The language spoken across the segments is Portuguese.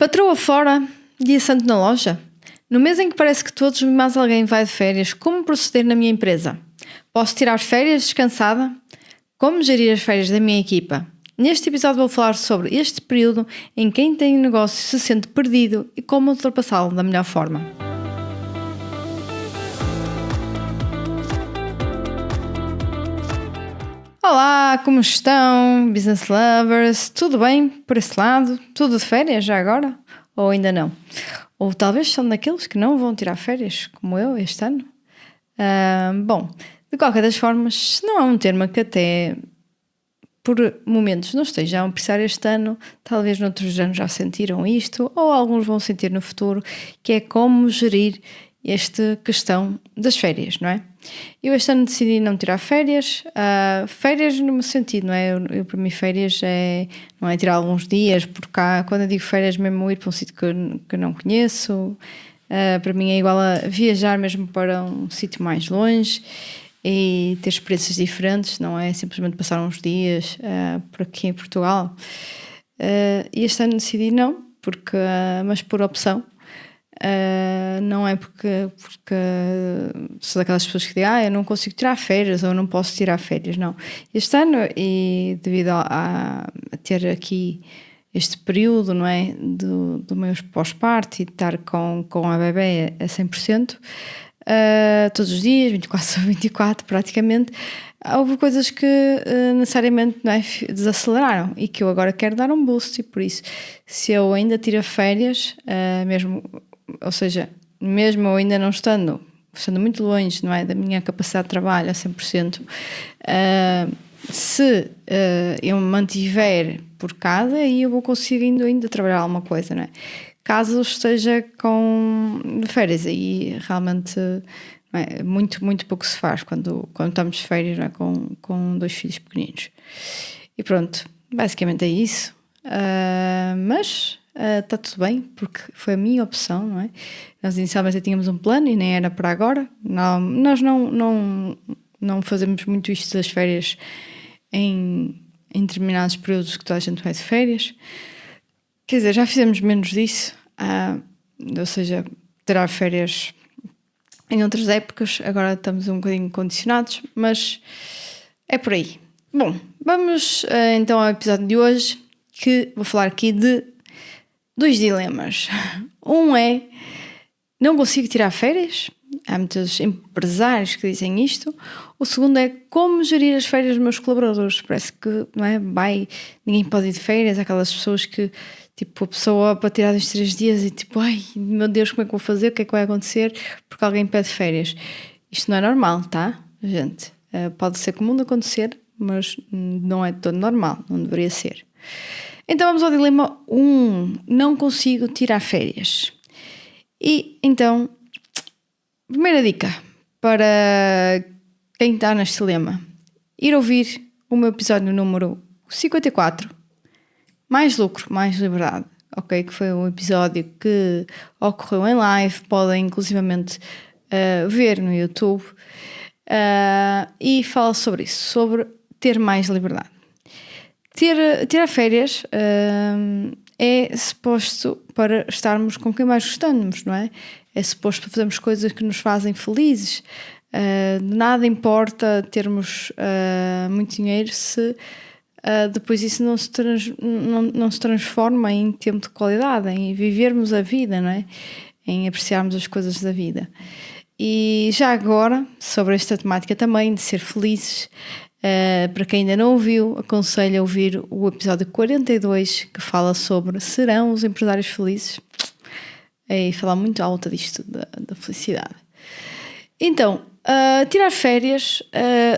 Patroa fora, dia santo na loja. No mês em que parece que todos mais alguém vai de férias, como proceder na minha empresa? Posso tirar férias descansada? Como gerir as férias da minha equipa? Neste episódio vou falar sobre este período em que quem tem negócio se sente perdido e como ultrapassá-lo da melhor forma. Olá, como estão, business lovers? Tudo bem por esse lado? Tudo de férias já agora? Ou ainda não? Ou talvez são daqueles que não vão tirar férias, como eu, este ano? Bom, de qualquer das formas, se não há um termo que até por momentos não estejam a apreciar este ano, talvez noutros anos já sentiram isto, ou alguns vão sentir no futuro, que é como gerir esta questão das férias, não é? Eu este ano decidi não tirar férias, férias no meu sentido, não é? Eu para mim férias não é tirar alguns dias por cá, quando eu digo férias mesmo ir para um sítio que eu não conheço, para mim é igual a viajar mesmo para um sítio mais longe e ter experiências diferentes, não é simplesmente passar uns dias por aqui em Portugal. E este ano decidi não, mas por opção. Não é porque sou daquelas pessoas que dizem eu não consigo tirar férias ou eu não posso tirar férias, não. Este ano, e devido a ter aqui este período, não é, do meu pós-parto e de estar com a bebê a 100%, todos os dias, 24/24 praticamente, houve coisas que necessariamente, não é, desaceleraram e que eu agora quero dar um boost, e por isso, se eu ainda tiro férias, mesmo, ou seja, mesmo eu ainda não estando muito longe, não é, da minha capacidade de trabalho a 100%, se eu me mantiver por casa, aí eu vou conseguindo ainda trabalhar alguma coisa, não é? Caso esteja de férias, aí realmente muito pouco se faz quando estamos de férias, não é? Com 2 filhos pequeninos. E pronto, basicamente é isso. Mas está tudo bem, porque foi a minha opção, não é? Nós inicialmente tínhamos um plano e nem era para agora. Nós não fazemos muito isto das férias em determinados períodos que toda a gente vai de férias. Quer dizer, já fizemos menos disso, ou seja, tirar férias em outras épocas. Agora estamos um bocadinho condicionados, mas é por aí. Bom, vamos então ao episódio de hoje, que vou falar aqui de 2 dilemas. Um é, não consigo tirar férias. Há muitos empresários que dizem isto. O segundo é, como gerir as férias dos meus colaboradores. Parece que não é, ninguém pode ir de férias. Aquelas pessoas que, tipo, a pessoa para tirar 2, 3 dias e tipo, ai meu Deus, como é que vou fazer? O que é que vai acontecer? Porque alguém pede férias. Isto não é normal, tá, gente? Pode ser comum de acontecer, mas não é todo normal, não deveria ser. Então vamos ao dilema 1. Não consigo tirar férias. E então, primeira dica para quem está neste dilema: ir ouvir o meu episódio número 54, Mais Lucro, Mais Liberdade, ok? Que foi um episódio que ocorreu em live, podem inclusivamente ver no YouTube, e fala sobre isso, sobre ter mais liberdade. Tirar férias é suposto para estarmos com quem mais gostamos, não é? É suposto para fazermos coisas que nos fazem felizes. Nada importa termos muito dinheiro se depois isso não se transforma em tempo de qualidade, em vivermos a vida, não é? Em apreciarmos as coisas da vida. E já agora, sobre esta temática também de ser felizes, para quem ainda não ouviu, aconselho a ouvir o episódio 42, que fala sobre serão os empresários felizes, e falar muito alta disto da felicidade. Então, tirar férias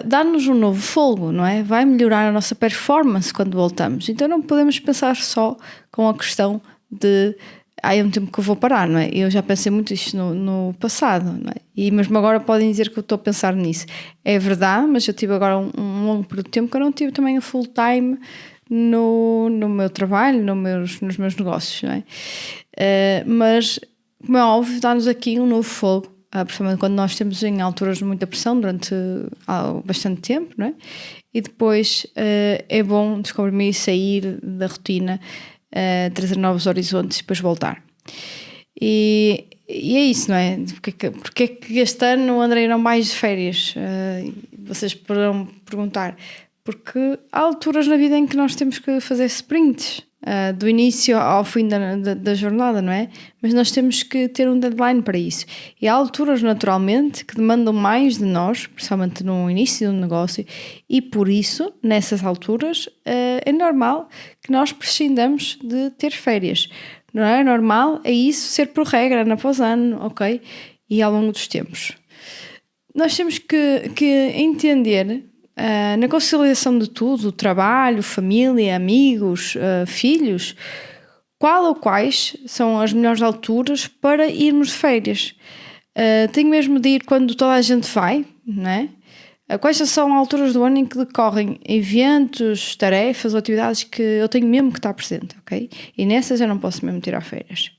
dá-nos um novo fôlego, não é? Vai melhorar a nossa performance quando voltamos. Então não podemos pensar só com a questão de é um tempo que eu vou parar, não é? Eu já pensei muito isto no passado, não é? E mesmo agora podem dizer que eu estou a pensar nisso. É verdade, mas eu tive agora um longo período de tempo que eu não tive também o full time no meu trabalho, nos meus negócios, não é? Mas, como é óbvio, dá-nos aqui um novo fogo, principalmente quando nós estamos em alturas de muita pressão durante bastante tempo, não é? E depois é bom descomprimir e sair da rotina trazer novos horizontes e depois voltar. E é isso, não é? Porque é que este ano o André não mais de férias? Vocês poderão perguntar. Porque há alturas na vida em que nós temos que fazer sprints, do início ao fim da jornada, não é? Mas nós temos que ter um deadline para isso. E há alturas, naturalmente, que demandam mais de nós, principalmente no início do negócio, e por isso, nessas alturas, é normal que nós prescindamos de ter férias. Não é normal, é isso ser por regra, ano após ano, ok? E ao longo dos tempos. Nós temos que entender, na conciliação de tudo, trabalho, família, amigos, filhos, qual ou quais são as melhores alturas para irmos de férias. Tenho mesmo de ir quando toda a gente vai, não é? Quais são as alturas do ano em que decorrem eventos, tarefas ou atividades que eu tenho mesmo que estar presente, ok? E nessas eu não posso mesmo tirar férias.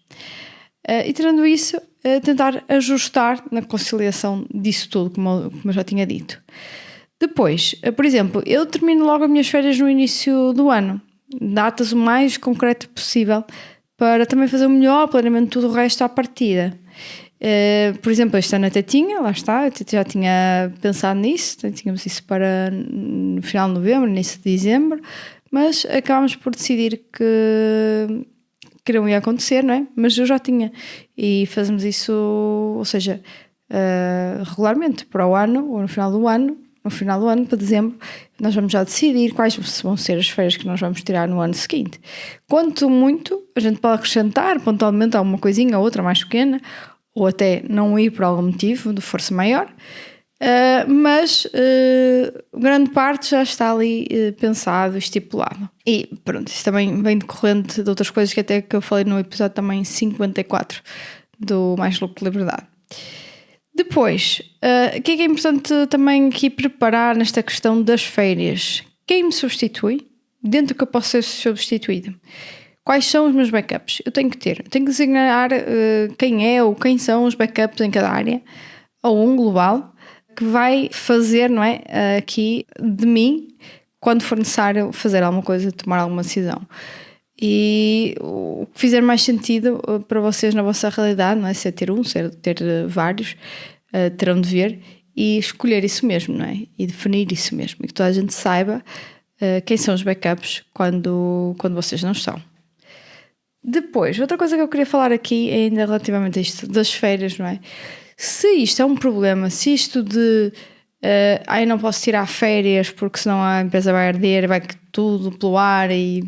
E tirando isso, tentar ajustar na conciliação disso tudo, como eu já tinha dito. Depois, por exemplo, eu termino logo as minhas férias no início do ano, datas o mais concreto possível, para também fazer o melhor planeamento de tudo o resto à partida. Por exemplo, este ano até tinha, lá está, eu já tinha pensado nisso, tínhamos isso para no final de novembro, início de dezembro, mas acabámos por decidir que não ia acontecer, não é? Mas eu já tinha, e fazemos isso, ou seja, regularmente para o ano, ou no final do ano, para dezembro, nós vamos já decidir quais vão ser as férias que nós vamos tirar no ano seguinte. Quanto muito, a gente pode acrescentar pontualmente alguma coisinha ou outra mais pequena, ou até não ir por algum motivo de força maior, mas grande parte já está ali pensado, estipulado. E pronto, isso também vem decorrente de outras coisas que eu falei no episódio também 54 do Mais Louco de Liberdade. Depois, o que é importante também aqui preparar nesta questão das férias? Quem me substitui? Dentro do que eu posso ser substituído? Quais são os meus backups? Eu tenho que designar quem é ou quem são os backups em cada área, ou um global, que vai fazer, não é, aqui de mim, quando for necessário fazer alguma coisa, tomar alguma decisão. E o que fizer mais sentido para vocês na vossa realidade, não é? Se é ter um, se é ter vários, terão de ver e escolher isso mesmo, não é? E definir isso mesmo. E que toda a gente saiba quem são os backups quando vocês não estão. Depois, outra coisa que eu queria falar aqui ainda relativamente a isto das férias, não é? Se isto é um problema, se isto de eu não posso tirar férias porque senão a empresa vai arder, vai tudo pelo ar e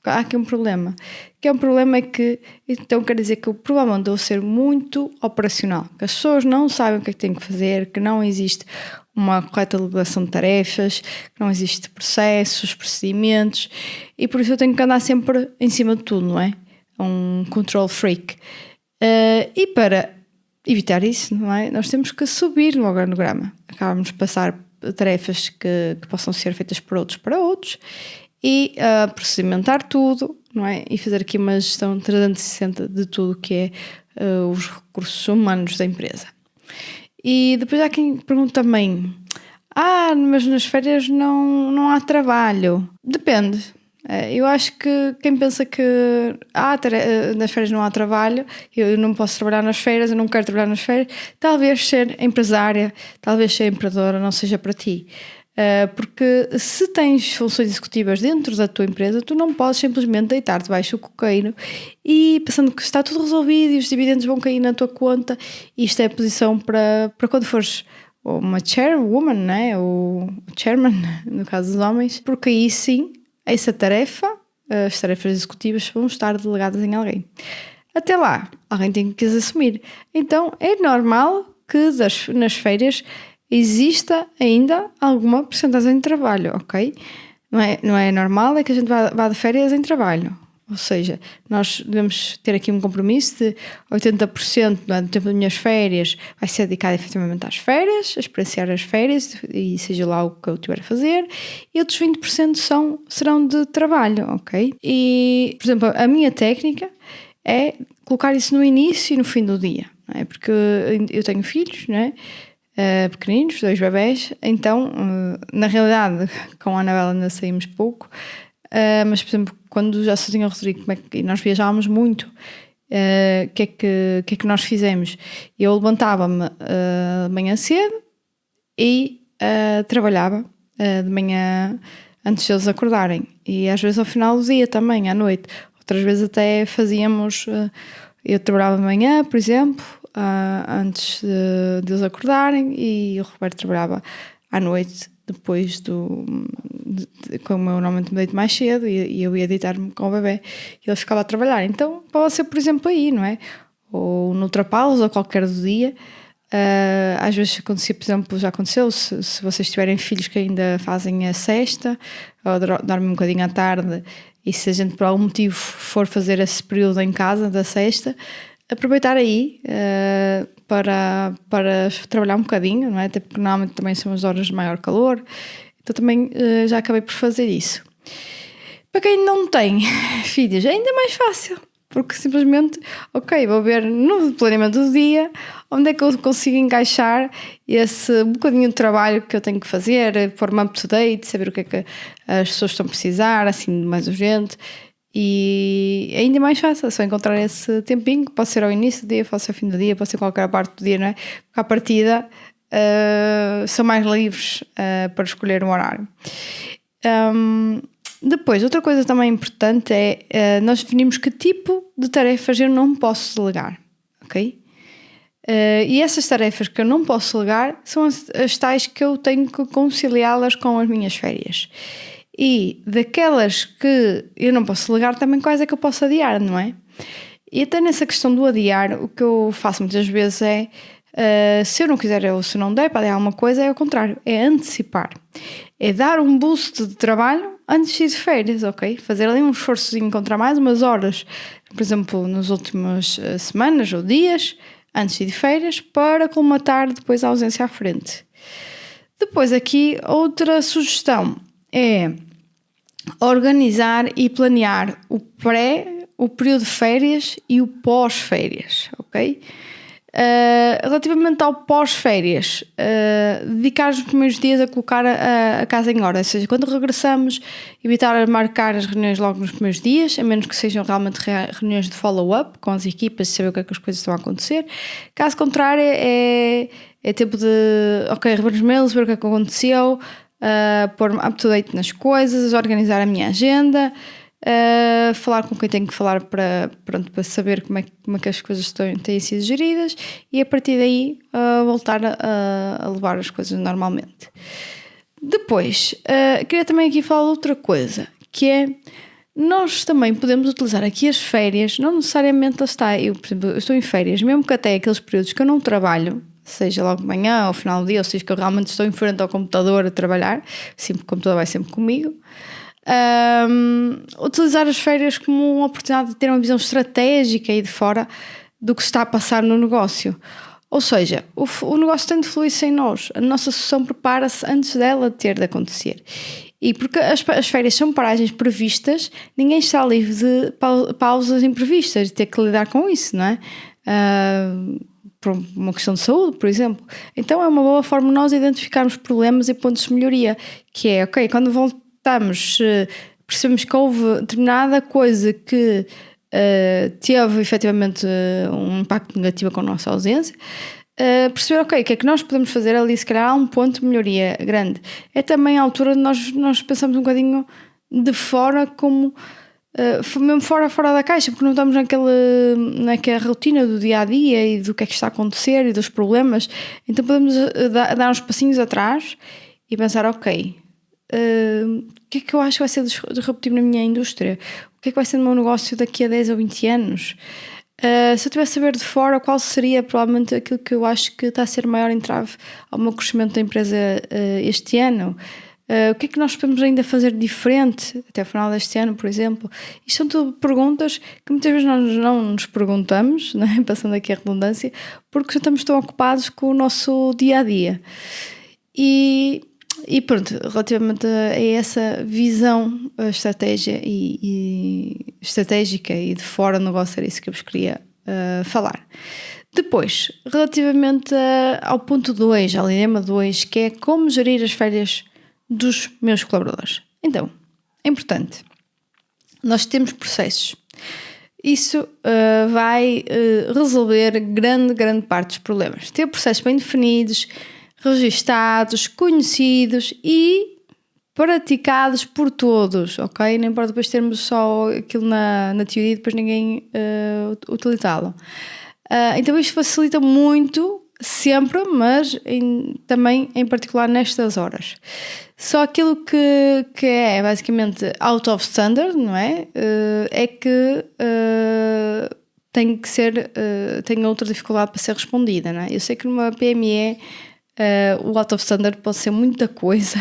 há aqui um problema. Que é um problema é que, então quer dizer que eu provavelmente devo ser muito operacional, que as pessoas não sabem o que é que têm que fazer, que não existe uma correta delegação de tarefas, que não existe processos, procedimentos, e por isso eu tenho que andar sempre em cima de tudo, não é? Um control freak. E para evitar isso, não é? Nós temos que subir no organograma. Acabamos de passar tarefas que possam ser feitas por outros para outros e procedimentar tudo, não é? E fazer aqui uma gestão 360 de tudo que é os recursos humanos da empresa. E depois há quem pergunta também: mas nas férias não há trabalho. Depende. Eu acho que quem pensa que nas férias não há trabalho, eu não posso trabalhar nas férias, eu não quero trabalhar nas férias, talvez ser empresária, talvez ser empreendedora não seja para ti. Porque se tens funções executivas dentro da tua empresa, tu não podes simplesmente deitar debaixo do coqueiro e pensando que está tudo resolvido e os dividendos vão cair na tua conta. Isto é a posição para quando fores uma chairwoman, né? Ou chairman, no caso dos homens, porque aí sim, essa tarefa, as tarefas executivas vão estar delegadas em alguém. Até lá, alguém tem que as assumir. Então é normal que nas férias exista ainda alguma porcentagem de trabalho, ok? Não é normal é que a gente vá de férias em trabalho. Ou seja, nós devemos ter aqui um compromisso de 80% do tempo das minhas férias vai ser dedicado efetivamente às férias, a experienciar as férias e seja lá o que eu tiver a fazer, e outros 20% serão de trabalho, ok? E, por exemplo, a minha técnica é colocar isso no início e no fim do dia, não é? Porque eu tenho filhos, não é? Pequeninos, 2 bebés, então na realidade com a Anabela ainda saímos pouco, mas por exemplo quando já só tinha o Rodrigo, e nós viajávamos muito, o que é que nós fizemos? Eu levantava-me de manhã cedo e trabalhava de manhã antes deles acordarem, e às vezes ao final do dia também, à noite. Outras vezes até fazíamos, eu trabalhava de manhã, por exemplo, antes deles acordarem, e o Roberto trabalhava à noite, depois como eu normalmente me deito mais cedo, e eu ia deitar-me com o bebê, e ele ficava a trabalhar. Então pode ser, por exemplo, aí, não é? Ou noutra pausa, ou qualquer do dia. Às vezes acontecia, por exemplo, já aconteceu, se vocês tiverem filhos que ainda fazem a sesta, ou dormem um bocadinho à tarde, e se a gente por algum motivo for fazer esse período em casa da sesta, aproveitar aí para trabalhar um bocadinho, não é? Até porque normalmente também são as horas de maior calor, então também já acabei por fazer isso. Para quem não tem filhos, é ainda mais fácil, porque simplesmente, vou ver no planeamento do dia onde é que eu consigo encaixar esse bocadinho de trabalho que eu tenho que fazer, pôr-me up to date, saber o que é que as pessoas estão a precisar, assim, mais urgente. E é ainda mais fácil, é só encontrar esse tempinho, que pode ser ao início do dia, pode ser ao fim do dia, pode ser qualquer parte do dia, não é? Porque à partida são mais livres para escolher um horário. Depois, outra coisa também importante é nós definimos que tipo de tarefas eu não posso delegar, ok? E essas tarefas que eu não posso delegar são as tais que eu tenho que conciliá-las com as minhas férias. E daquelas que eu não posso delegar, também quais é que eu posso adiar, não é? E até nessa questão do adiar, o que eu faço muitas vezes é, se eu não quiser ou se não der para adiar alguma coisa, é o contrário, é antecipar. É dar um boost de trabalho antes de ir de férias, ok? Fazer ali um esforço de encontrar mais umas horas, por exemplo, nas últimas semanas ou dias, antes de ir de férias, para colmatar depois a ausência à frente. Depois aqui, outra sugestão é organizar e planear o período de férias e o pós-férias, ok? Relativamente ao pós-férias, dedicar os primeiros dias a colocar a casa em ordem, ou seja, quando regressamos, evitar marcar as reuniões logo nos primeiros dias, a menos que sejam realmente reuniões de follow-up com as equipas, saber o que é que as coisas estão a acontecer. Caso contrário, é tempo de, rever os mails, ver o que é que aconteceu, pôr-me up-to-date nas coisas, organizar a minha agenda, falar com quem tenho que falar para saber como é que as coisas têm sido geridas, e a partir daí voltar a levar as coisas normalmente. Depois, queria também aqui falar de outra coisa, que é, nós também podemos utilizar aqui as férias, não necessariamente eu, por exemplo, eu estou em férias, mesmo que até aqueles períodos que eu não trabalho, seja logo de manhã ou ao final do dia, ou seja, que eu realmente estou em frente ao computador a trabalhar, sempre o computador vai sempre comigo. Utilizar as férias como uma oportunidade de ter uma visão estratégica e de fora do que se está a passar no negócio. Ou seja, o negócio tem de fluir sem nós, a nossa solução prepara-se antes dela ter de acontecer. E porque as férias são paragens previstas, ninguém está livre de pausas imprevistas, de ter que lidar com isso, não é? Por uma questão de saúde, por exemplo. Então é uma boa forma de nós identificarmos problemas e pontos de melhoria, que é, quando voltamos, percebemos que houve determinada coisa que teve efetivamente um impacto negativo com a nossa ausência, perceber, o que é que nós podemos fazer ali, se calhar há um ponto de melhoria grande. É também a altura de nós pensamos um bocadinho de fora, como mesmo fora da caixa, porque não estamos naquela rotina do dia a dia e do que é que está a acontecer e dos problemas. Então podemos dar uns passinhos atrás e pensar, o que é que eu acho que vai ser disruptivo na minha indústria? O que é que vai ser no meu negócio daqui a 10 ou 20 anos? Se eu tivesse a ver de fora, qual seria provavelmente aquilo que eu acho que está a ser maior entrave ao meu crescimento da empresa este ano? O que é que nós podemos ainda fazer diferente até o final deste ano, por exemplo? Isto são tudo perguntas que muitas vezes nós não nos perguntamos, não é? Passando aqui a redundância, porque já estamos tão ocupados com o nosso dia-a-dia. E pronto, relativamente a essa visão estratégica e de fora do negócio, era isso que eu vos queria falar. Depois, relativamente ao ponto 2, ao dilema 2, que é como gerir as férias dos meus colaboradores. Então, é importante nós temos processos. Isso vai resolver grande parte dos problemas. Ter processos bem definidos, registados, conhecidos e praticados por todos, ok? Não importa depois termos só aquilo na teoria e depois ninguém utilizá-lo. Então isto facilita muito, sempre, mas também em particular nestas horas. Só aquilo que é basicamente out of standard, não é? É que tem que ser, tem outra dificuldade para ser respondida, não é? Eu sei que numa PME o out of standard pode ser muita coisa,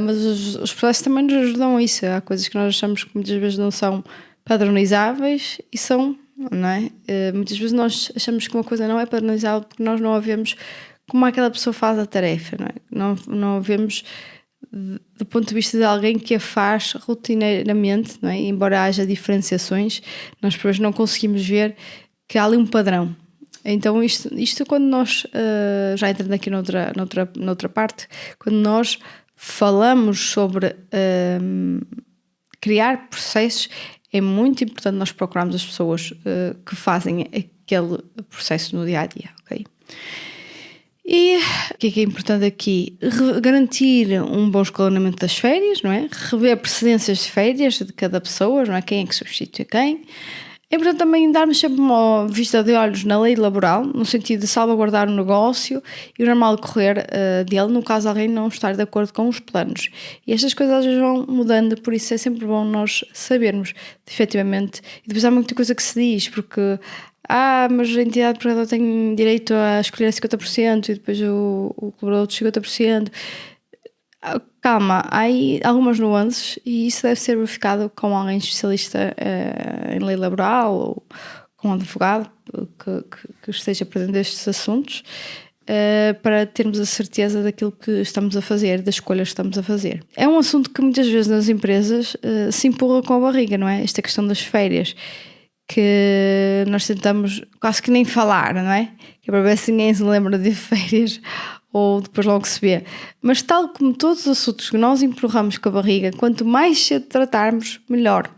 mas os processos também nos ajudam a isso. Há coisas que nós achamos que muitas vezes não são padronizáveis e são, não é? Muitas vezes nós achamos que uma coisa não é padronizável porque nós não a vemos como aquela pessoa faz a tarefa, não é? Não a vemos do ponto de vista de alguém que a faz rotineiramente, não é? Embora haja diferenciações, nós depois não conseguimos ver que há ali um padrão. Então isto quando nós, já entrando aqui noutra parte, quando nós falamos sobre criar processos, é muito importante nós procurarmos as pessoas que fazem aquele processo no dia-a-dia, ok? E o que é importante aqui? Garantir um bom escalonamento das férias, não é? Rever precedências de férias de cada pessoa, não é? Quem é que substitui quem. É importante também darmos sempre uma vista de olhos na lei laboral, no sentido de salvaguardar o negócio e o normal decorrer dele, no caso alguém não estar de acordo com os planos. E estas coisas às vezes vão mudando, por isso é sempre bom nós sabermos, efetivamente. E depois há muita coisa que se diz, porque mas a entidade empregadora tem direito a escolher 50% e depois o colaborador de 50%. Calma, há aí algumas nuances e isso deve ser verificado com alguém especialista em lei laboral ou com um advogado que esteja presente nestes assuntos, para termos a certeza daquilo que estamos a fazer, das escolhas que estamos a fazer. É um assunto que muitas vezes nas empresas se empurra com a barriga, não é? Esta questão das férias, que nós tentamos quase que nem falar, não é? Que é para ver se ninguém se lembra de férias ou depois logo se vê. Mas tal como todos os assuntos que nós empurramos com a barriga, quanto mais cedo tratarmos, melhor.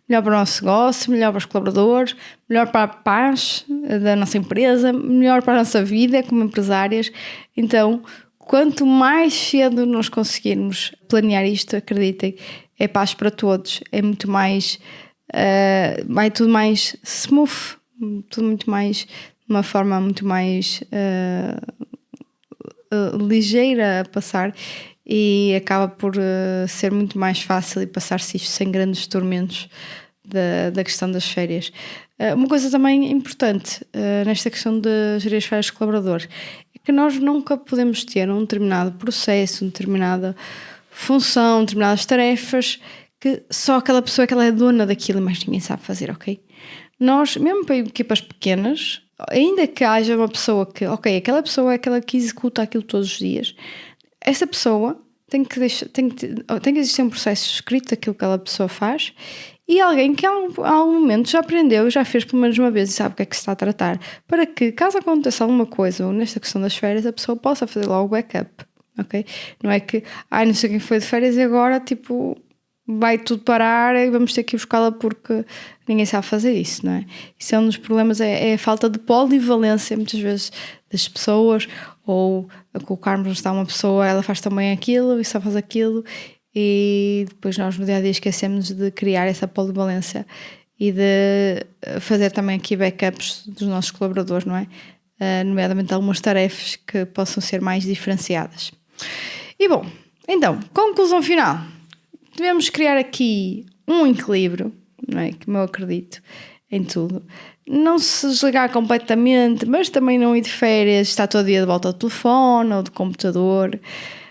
Melhor para o nosso negócio, melhor para os colaboradores, melhor para a paz da nossa empresa, melhor para a nossa vida como empresárias. Então, quanto mais cedo nós conseguirmos planear isto, acreditem, é paz para todos, é muito mais... vai tudo mais smooth, tudo muito mais, de uma forma muito mais ligeira a passar e acaba por ser muito mais fácil e passar-se isto sem grandes tormentos da questão das férias. Uma coisa também importante nesta questão de gerir as férias de colaboradores é que nós nunca podemos ter um determinado processo, uma determinada função, determinadas tarefas que só aquela pessoa que ela é dona daquilo e mais ninguém sabe fazer, ok? Nós, mesmo para equipas pequenas, ainda que haja uma pessoa que, ok, aquela pessoa é aquela que executa aquilo todos os dias, essa pessoa tem que existir um processo escrito daquilo que aquela pessoa faz e alguém que a algum momento já aprendeu, já fez pelo menos uma vez e sabe o que é que se está a tratar, para que, caso aconteça alguma coisa, ou nesta questão das férias, a pessoa possa fazer logo o backup, ok? Não é que, não sei quem foi de férias e agora, tipo... vai tudo parar e vamos ter que ir buscá-la porque ninguém sabe fazer isso, não é? Isso é um dos problemas, é a falta de polivalência muitas vezes das pessoas, ou a colocarmos está uma pessoa, ela faz também aquilo e só faz aquilo e depois nós no dia-a-dia esquecemos de criar essa polivalência e de fazer também aqui backups dos nossos colaboradores, não é? Nomeadamente algumas tarefas que possam ser mais diferenciadas. E bom, então, conclusão final. Devemos criar aqui um equilíbrio, não é? Como eu acredito em tudo. Não se desligar completamente, mas também não ir de férias, estar todo dia de volta ao telefone ou do computador.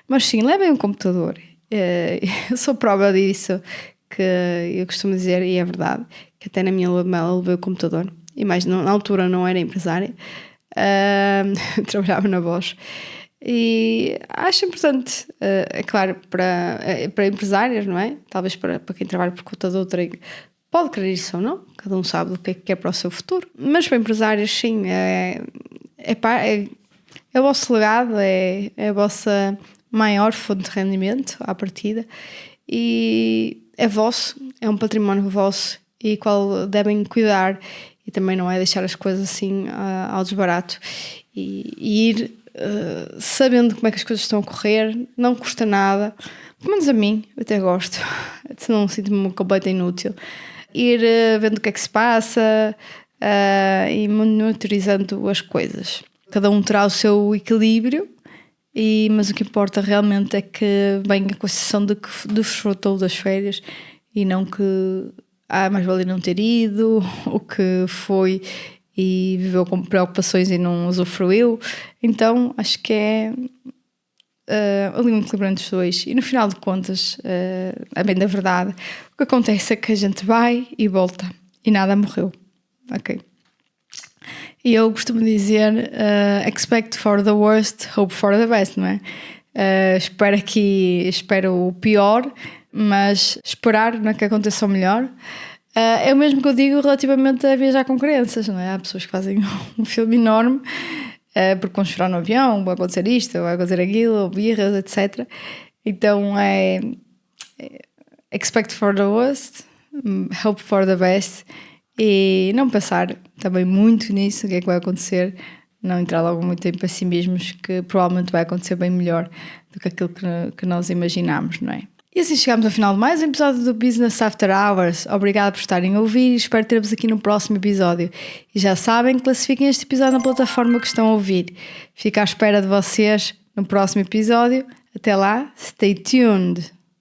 Mas sim, levem um computador. Eu sou prova disso, que eu costumo dizer, e é verdade, que até na minha lua de mel levei o computador. E mais, na altura não era empresária, trabalhava na Bosch. E acho importante, é claro, para empresários, não é? Talvez para quem trabalha por conta de outra, pode querer isso ou não, cada um sabe o que é para o seu futuro. Mas para empresários, sim, é o vosso legado, é a vossa maior fonte de rendimento à partida e é vosso, é um património vosso e qual devem cuidar, e também não é deixar as coisas assim ao desbarato e ir sabendo como é que as coisas estão a correr. Não custa nada, pelo menos a mim, eu até gosto, senão sinto-me completamente inútil. Ir vendo o que é que se passa e monitorizando as coisas. Cada um terá o seu equilíbrio, mas o que importa realmente é que venha com a sensação de que desfrutou das férias e não que mais valia não ter ido, o que foi e viveu com preocupações e não usufruiu. Então acho que é ali um equilíbrio entre os dois. E no final de contas, a bem da verdade, o que acontece é que a gente vai e volta e nada morreu. Ok? E eu costumo dizer expect for the worst, hope for the best, não é? Espero o pior, mas esperar não é que aconteça o melhor. É o mesmo que eu digo relativamente a viajar com crianças, não é? Há pessoas que fazem um filme enorme porque vão chorar no avião, vai acontecer isto, vai acontecer aquilo, ou birras, etc. Então é expect for the worst, hope for the best, e não pensar também muito nisso, o que é que vai acontecer, não entrar logo muito em pessimismos, que provavelmente vai acontecer bem melhor do que aquilo que nós imaginamos, não é? E assim chegamos ao final de mais um episódio do Business After Hours. Obrigado por estarem a ouvir e espero ter-vos aqui no próximo episódio. E já sabem, classifiquem este episódio na plataforma que estão a ouvir. Fico à espera de vocês no próximo episódio. Até lá, stay tuned!